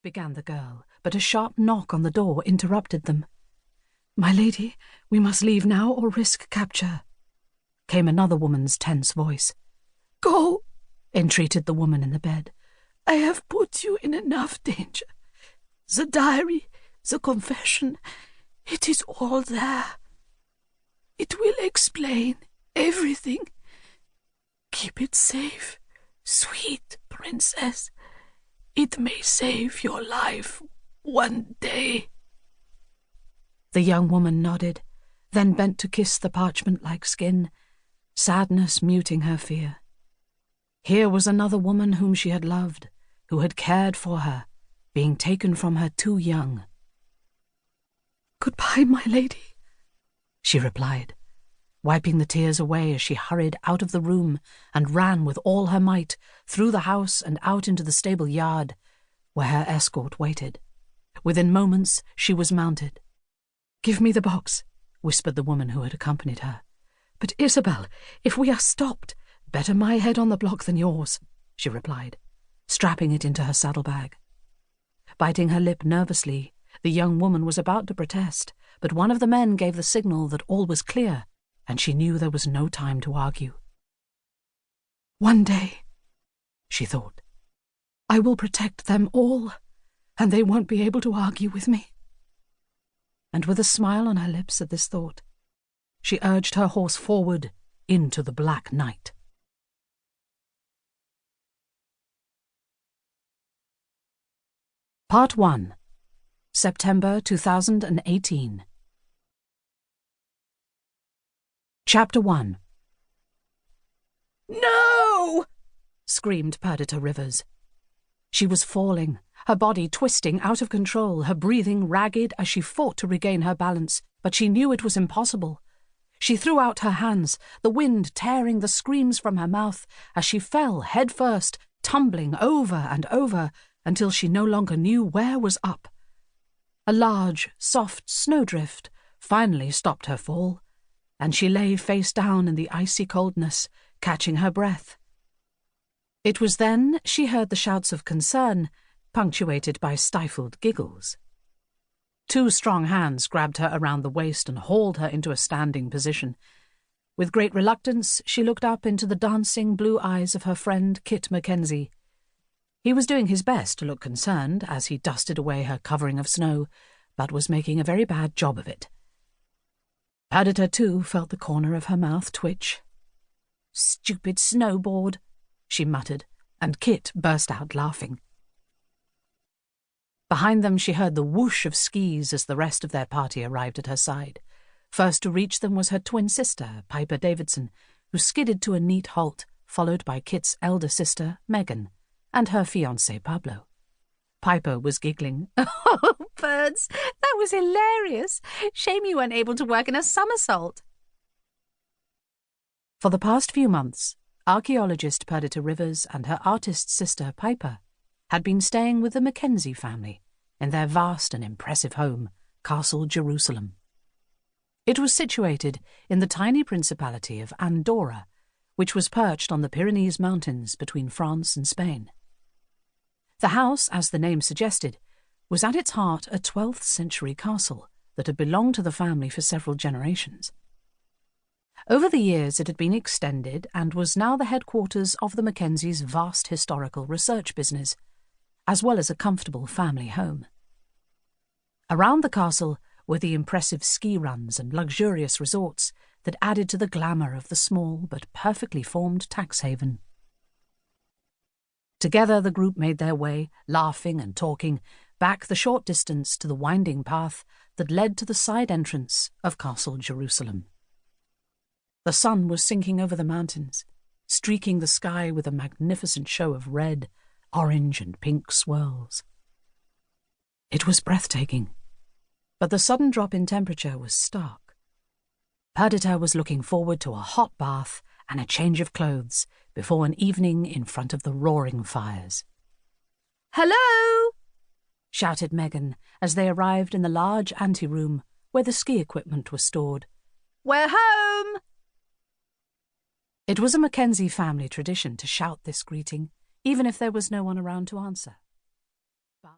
began the girl, but a sharp knock on the door interrupted them. "My lady, we must leave now or risk capture," came another woman's tense voice. "Go," entreated the woman in the bed. "I have put you in enough danger. The diary, the confession, it is all there. It will explain everything. Keep it safe, sweet princess. It may save your life one day." The young woman nodded, then bent to kiss the parchment-like skin, sadness muting her fear. Here was another woman whom she had loved, who had cared for her, being taken from her too young. "Goodbye, my lady," she replied, wiping the tears away as she hurried out of the room and ran with all her might through the house and out into the stable yard, where her escort waited. Within moments she was mounted. "Give me the box," whispered the woman who had accompanied her. "But Isabel, if we are stopped—" "Better my head on the block than yours," she replied, strapping it into her saddlebag. Biting her lip nervously, the young woman was about to protest, but one of the men gave the signal that all was clear, and she knew there was no time to argue. "One day," she thought, "I will protect them all, and they won't be able to argue with me." And with a smile on her lips at this thought, she urged her horse forward into the black night. Part 1. September 2018. Chapter 1. "No!" screamed Perdita Rivers. She was falling, her body twisting out of control, her breathing ragged as she fought to regain her balance, but she knew it was impossible. She threw out her hands, the wind tearing the screams from her mouth as she fell headfirst, tumbling over and over, until she no longer knew where was up. A large, soft snowdrift finally stopped her fall, and she lay face down in the icy coldness, catching her breath. It was then she heard the shouts of concern, punctuated by stifled giggles. Two strong hands grabbed her around the waist and hauled her into a standing position. With great reluctance, she looked up into the dancing blue eyes of her friend Kit Mackenzie. He was doing his best to look concerned as he dusted away her covering of snow, but was making a very bad job of it. Perdita, too, felt the corner of her mouth twitch. "Stupid snowboard," she muttered, and Kit burst out laughing. Behind them she heard the whoosh of skis as the rest of their party arrived at her side. First to reach them was her twin sister, Piper Davidson, who skidded to a neat halt, followed by Kit's elder sister, Megan, and her fiancé, Pablo. Piper was giggling. "Oh, birds, that was hilarious. Shame you weren't able to work in a somersault." For the past few months, archaeologist Perdita Rivers and her artist sister, Piper, had been staying with the Mackenzie family in their vast and impressive home, Castle Jerusalem. It was situated in the tiny principality of Andorra, which was perched on the Pyrenees Mountains between France and Spain. The house, as the name suggested, was at its heart a 12th century castle that had belonged to the family for several generations. Over the years it had been extended and was now the headquarters of the Mackenzies' vast historical research business, as well as a comfortable family home. Around the castle were the impressive ski runs and luxurious resorts that added to the glamour of the small but perfectly formed tax haven. Together the group made their way, laughing and talking, back the short distance to the winding path that led to the side entrance of Castle Jerusalem. The sun was sinking over the mountains, streaking the sky with a magnificent show of red, orange and pink swirls. It was breathtaking, but the sudden drop in temperature was stark. Perdita was looking forward to a hot bath and a change of clothes before an evening in front of the roaring fires. "Hello!" shouted Megan as they arrived in the large anteroom where the ski equipment was stored. "We're home!" It was a Mackenzie family tradition to shout this greeting, even if there was no one around to answer.